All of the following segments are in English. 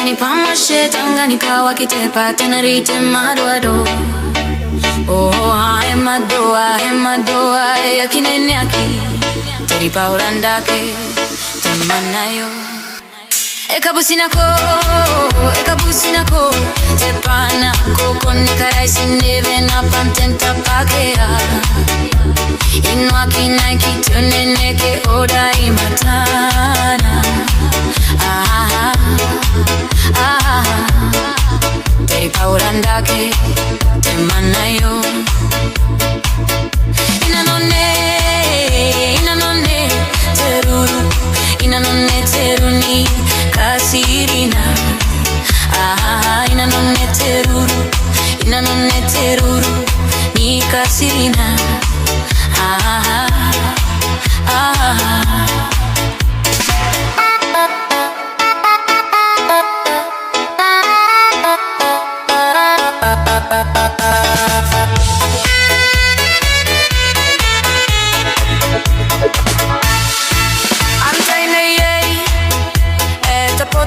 Tiny pamashe Tanganyika wakitepa tena ritema doado. Oh, I am a doa ya kinene aki. Teribaura ndake temanayo. Ekabusina ko tepana koko nikarai sineve na pantenta pakea. Inwa kinai kitunene ke oda imatana. Teribaura ndake temanayo. Inanone teruru, inanone teruni kasirina. Inanone teruru ni kasirina.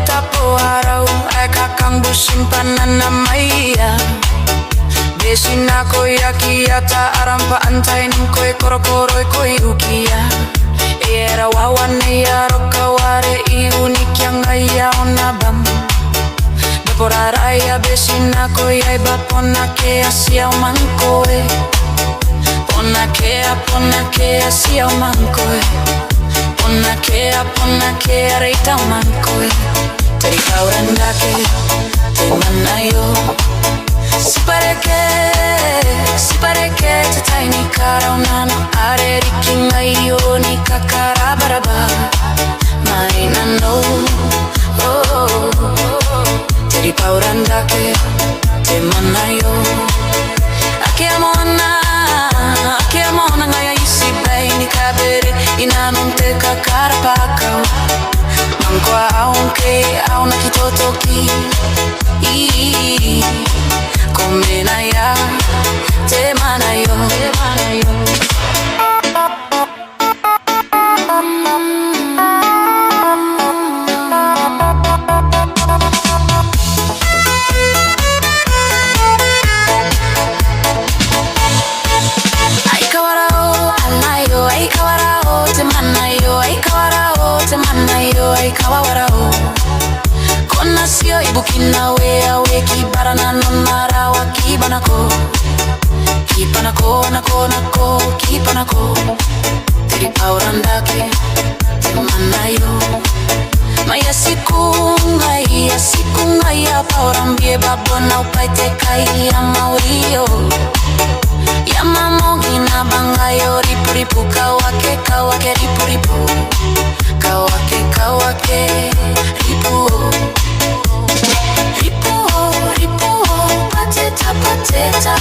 Tapo harau kakang busimpanan na maya. Besina ko yakiata arampa antain koe korokoro koe ukia. Era wawane ya rokaware iunik yang aya onabam. Beporaraya besina ko yai baponake asia mankoe. Ponake asia mankoe. Ponake reita mankoe. Teribaura ndake temanayo. Sipareke tataini karaunano areri kingayo ni kakarabaraba. Marina no. Teribaura ndake temanayo. Akeamona ngaya isibai ni kabere inanunte kakarapakau. Mangkwa aunque auna kitotoki komenaya temanayo. Kawarao kona sio ibukina we kibarana nonara wa kipanako Teribaura ndake temanayo. Maya sikunga ya paurambie babona upaite kai ya maurio. Ya mamogi na bangayo ripuripu kawake ripuripu. Kawake ripu pateta